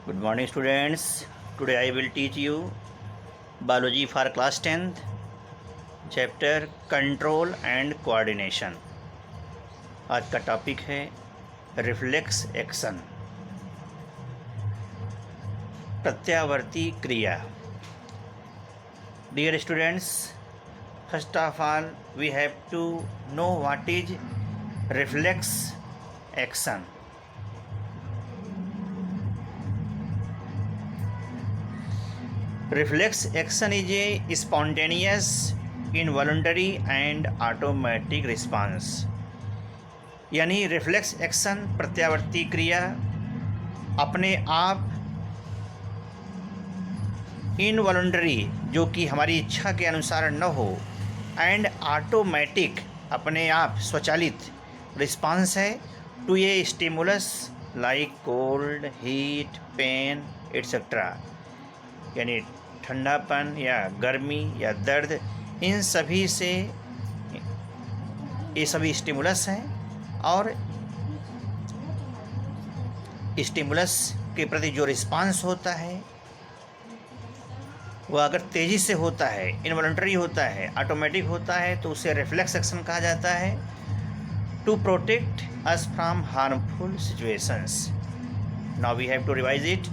Good morning students. Today I will teach you biology for class 10th chapter control and coordination. आज का topic है reflex action, प्रत्यावर्ती क्रिया. Dear students, first of all we have to know what is reflex action. Reflex action is a spontaneous, involuntary and automatic response. यानी reflex action प्रत्यावर्ती क्रिया अपने आप इनवॉलंटरी जो कि हमारी इच्छा के अनुसार न हो एंड ऑटोमेटिक अपने आप स्वचालित रिस्पांस है to a stimulus like cold, heat, pain etcetera. यानी ठंडापन या गर्मी या दर्द, इन सभी से ये सभी स्टिमुलस हैं और स्टिमुलस के प्रति जो रिस्पांस होता है वह अगर तेज़ी से होता है, इनवॉलंटरी होता है, ऑटोमेटिक होता है तो उसे रिफ्लेक्स एक्शन कहा जाता है. To protect us from harmful situations. Now we have to revise it.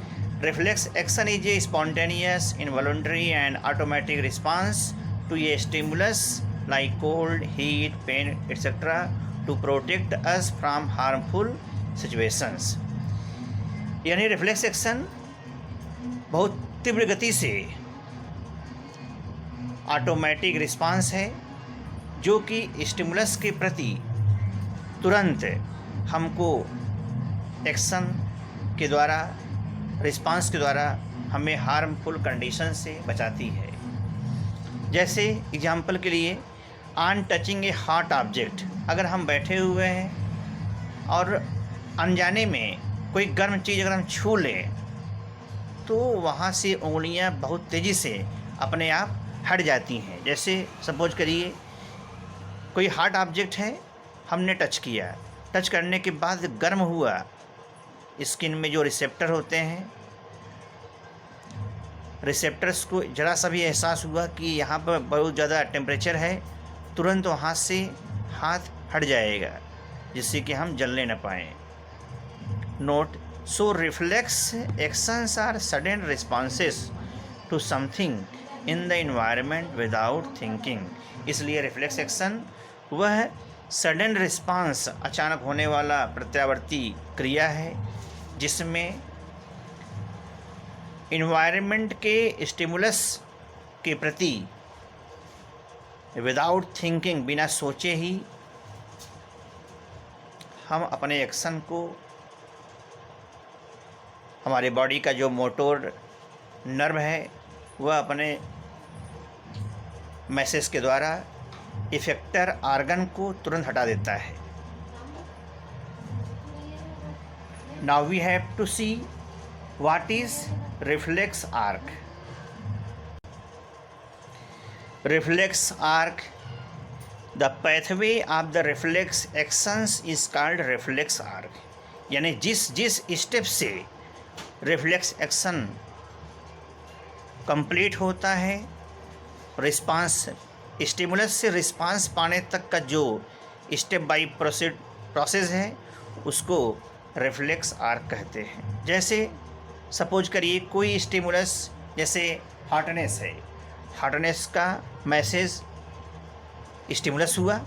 Reflex action is a spontaneous, involuntary and automatic response to a stimulus like cold, heat, pain, etc. to protect us from harmful situations. यानी reflex action बहुत तीव्र गति से automatic response है जो कि stimulus के प्रति तुरंत हमको एक्शन के द्वारा, रिस्पांस के द्वारा हमें हार्मफुल कंडीशन से बचाती है. जैसे एग्जाम्पल के लिए on touching A hot object, अगर हम बैठे हुए हैं और अनजाने में कोई गर्म चीज़ अगर हम छू लें तो वहाँ से उंगलियाँ बहुत तेज़ी से अपने आप हट जाती हैं. जैसे सपोज करिए कोई हॉट ऑब्जेक्ट है, हमने टच किया, टच करने के बाद गर्म हुआ, स्किन में जो रिसेप्टर होते हैं, रिसेप्टर्स को ज़रा सा भी एहसास हुआ कि यहाँ पर बहुत ज़्यादा टेम्परेचर है, तुरंत वहाँ से हाथ हट जाएगा जिससे कि हम जलने न पाएँ. Note. So reflex actions are sudden responses to something in the environment without thinking. इसलिए रिफ्लेक्स एक्शन वह सडन रिस्पांस, अचानक होने वाला प्रत्यावर्ती क्रिया है जिसमें इन्वायरमेंट के स्टिमुलस के प्रति विदाउट थिंकिंग, बिना सोचे ही हम अपने एक्शन को, हमारे बॉडी का जो मोटर नर्व है वह अपने मैसेज के द्वारा इफेक्टर आर्गन को तुरंत हटा देता है. Now we have to see what is reflex arc. Reflex arc, the pathway of the reflex actions is called reflex arc. यानी जिस स्टेप से रिफ्लेक्स एक्शन कंप्लीट होता है, रिस्पांस, स्टिमुलस से रिस्पांस पाने तक का जो स्टेप बाय प्रोसेस है उसको रिफ्लेक्स आर्क कहते हैं. जैसे सपोज करिए कोई स्टिमुलस, जैसे हॉटनेस है, हॉटनेस का मैसेज स्टिमुलस हुआ.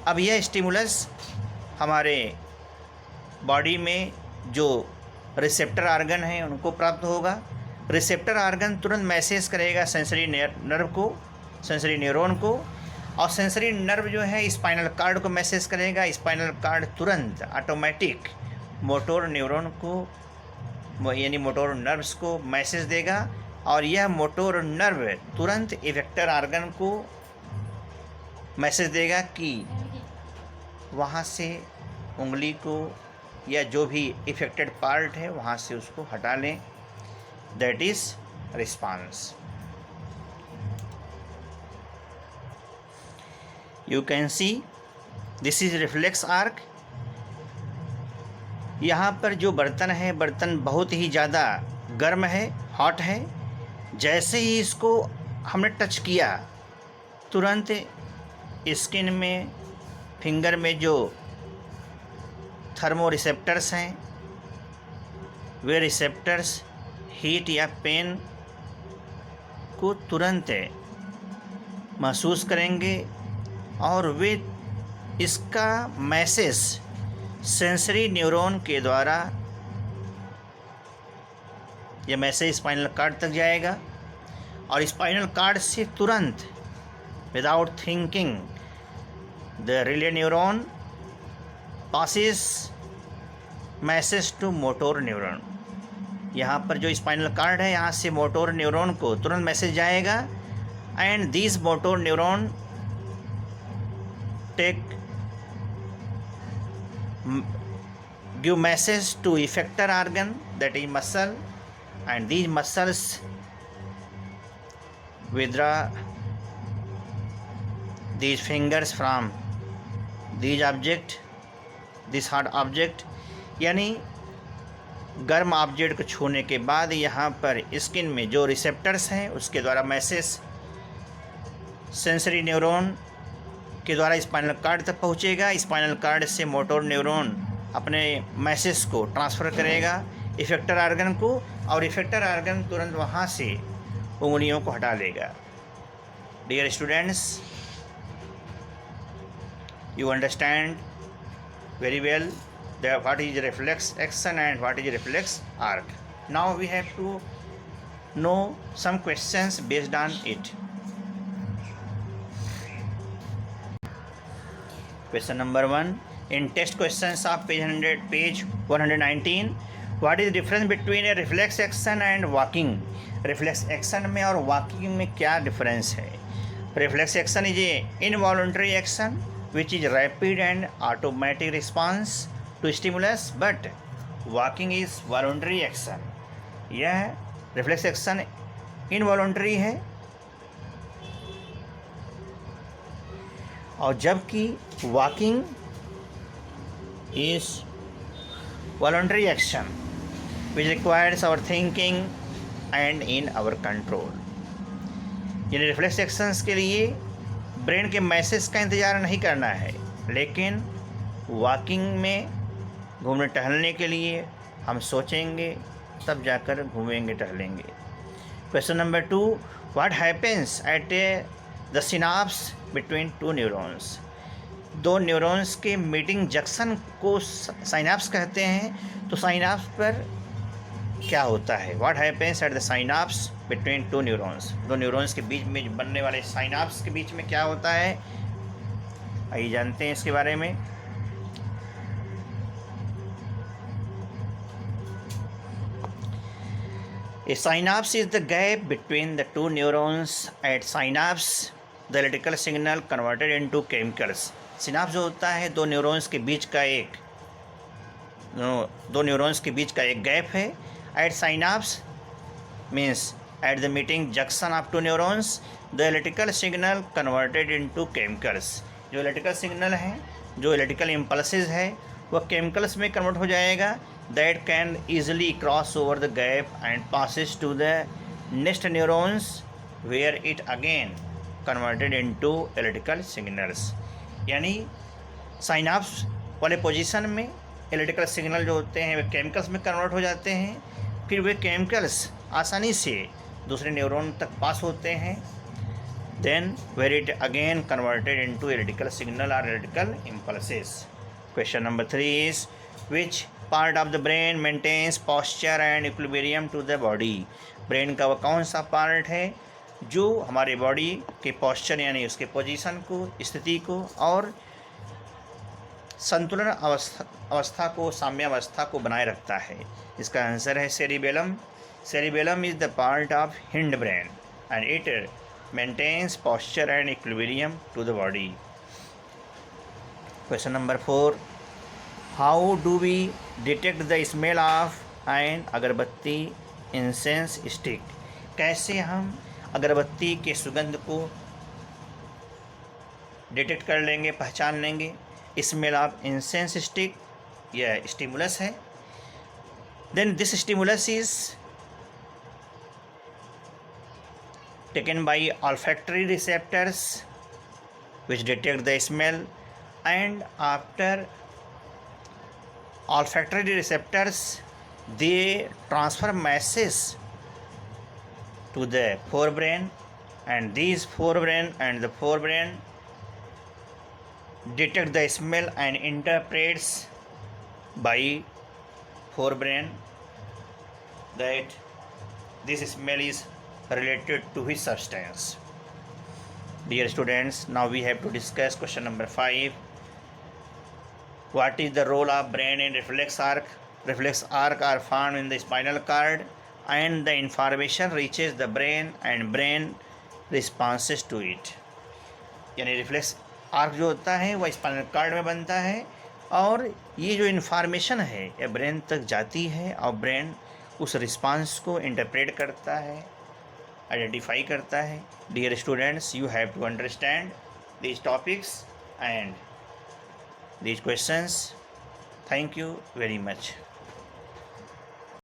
अब यह स्टिमुलस हमारे बॉडी में जो रिसेप्टर आर्गन है उनको प्राप्त होगा. रिसेप्टर आर्गन तुरंत मैसेज करेगा सेंसरी नर्व को, सेंसरी न्यूरॉन को, और सेंसरी नर्व जो है स्पाइनल कार्ड को मैसेज करेगा. स्पाइनल कार्ड तुरंत ऑटोमेटिक मोटर न्यूरॉन को, यानी मोटर नर्व्स को मैसेज देगा और यह मोटर नर्व तुरंत इफेक्टर आर्गन को मैसेज देगा कि वहाँ से उंगली को या जो भी इफेक्टेड पार्ट है वहाँ से उसको हटा लें. That is response. You can see this is reflex arc. यहाँ पर जो बर्तन है, बर्तन बहुत ही ज़्यादा गर्म है, हॉट है। जैसे ही इसको हमने टच किया, तुरंत स्किन में, फिंगर में जो थर्मो रिसेप्टर्स हैं, वे रिसेप्टर्स हीट या पेन को तुरंत महसूस करेंगे और वे इसका मैसेज सेंसरी न्यूरॉन के द्वारा यह मैसेज स्पाइनल कार्ड तक जाएगा और स्पाइनल कार्ड से तुरंत without thinking the relay neuron passes message to motor neuron. यहाँ पर जो स्पाइनल कार्ड है, यहाँ से मोटोर न्यूरॉन को तुरंत मैसेज जाएगा and this motor neuron take give message to effector organ that is muscle and these muscles withdraw these fingers from these object, this hard object। यानी गर्म ऑब्जेक्ट को छूने के बाद यहाँ पर स्किन में जो रिसेप्टर्स हैं उसके द्वारा मैसेज सेंसरी न्यूरॉन के द्वारा स्पाइनल कार्ड तक पहुँचेगा। स्पाइनल कार्ड से मोटोर न्यूरॉन अपने मैसेज को ट्रांसफ़र करेगा इफेक्टर आर्गन को और इफेक्टर आर्गन तुरंत वहाँ से उंगलियों को हटा लेगा। Dear students, you understand very well that what is reflex action and what is reflex arc. Now we have to know some questions based on it. Question number 1 in test questions of page 119, what is difference between a reflex action and walking. Reflex action में और walking में क्या difference है। Reflex action is a involuntary action which is rapid and automatic response to stimulus, but walking is voluntary action. यह reflex action involuntary है और जबकि walking is voluntary action which requires our thinking and in our control। यानी reflex actions के लिए brain के message का इंतज़ार नहीं करना है, लेकिन वॉकिंग में घूमने टहलने के लिए हम सोचेंगे तब जाकर घूमेंगे टहलेंगे। Question number 2, what happens at the synapse between two neurons. दो न्यूरॉन्स के मीटिंग जंक्शन को साइनाप्स कहते हैं। तो साइनाप्स पर क्या होता है। What happens at the synapse between two neurons. दो न्यूरॉन्स के बीच में बनने वाले साइनाप्स के बीच में क्या होता है, आइए जानते हैं इसके बारे में। A synapse is the gap between the two neurons. At synapse, the electrical signal converted into chemicals. Synapse जो होता है दो न्यूरॉन्स के बीच का एक गैप है। At synapse means at the meeting junction of two neurons the electrical signal converted into chemicals. जो electrical signal है, जो इलेक्ट्रिकल इम्पल्सेस है, वह केमिकल्स में कन्वर्ट हो जाएगा। That can easily cross over the gap and passes to the next neurons where it again converted into electrical signals. यानी synapse वाले पोजीशन में इलेक्ट्रिकल सिग्नल जो होते हैं वे केमिकल्स में कन्वर्ट हो जाते हैं, फिर वे केमिकल्स आसानी से दूसरे न्यूरॉन तक पास होते हैं। Then where it again converted into electrical signal और electrical impulses. Question number 3 is which part of the brain maintains posture and equilibrium to the body. Brain का वह कौन सा पार्ट है जो हमारे बॉडी के पॉस्चर यानी उसके पोजीशन को, स्थिति को और संतुलन अवस्था को, साम्य अवस्था को बनाए रखता है। इसका आंसर है cerebellum. Cerebellum is the part of hind brain and it maintains posture and equilibrium to the body. Question number 4, how do we detect the smell of an agarbatti incense stick. कैसे हम अगरबत्ती के सुगंध को डिटेक्ट कर लेंगे, पहचान लेंगे। स्मेल ऑफ इंसेंस स्टिक यह स्टिमुलस है। Then this stimulus is taken by olfactory receptors which detect the smell, and after olfactory receptors they transfer messages to the forebrain, and these forebrain detect the smell and interprets by forebrain that this smell is related to which substance. Dear students, now we have to discuss question number 5. What is the role of brain in reflex arc? Reflex arc are found in the spinal cord and the information reaches the brain and brain responses to it. यानी reflex arc जो होता है वह spinal cord में बनता है और ये जो इन्फॉर्मेशन है ये ब्रेन तक जाती है और ब्रेन उस रिस्पांस को इंटरप्रेट करता है, आइडेंटिफाई करता है. Dear students, you have to understand these topics and these questions. Thank you very much.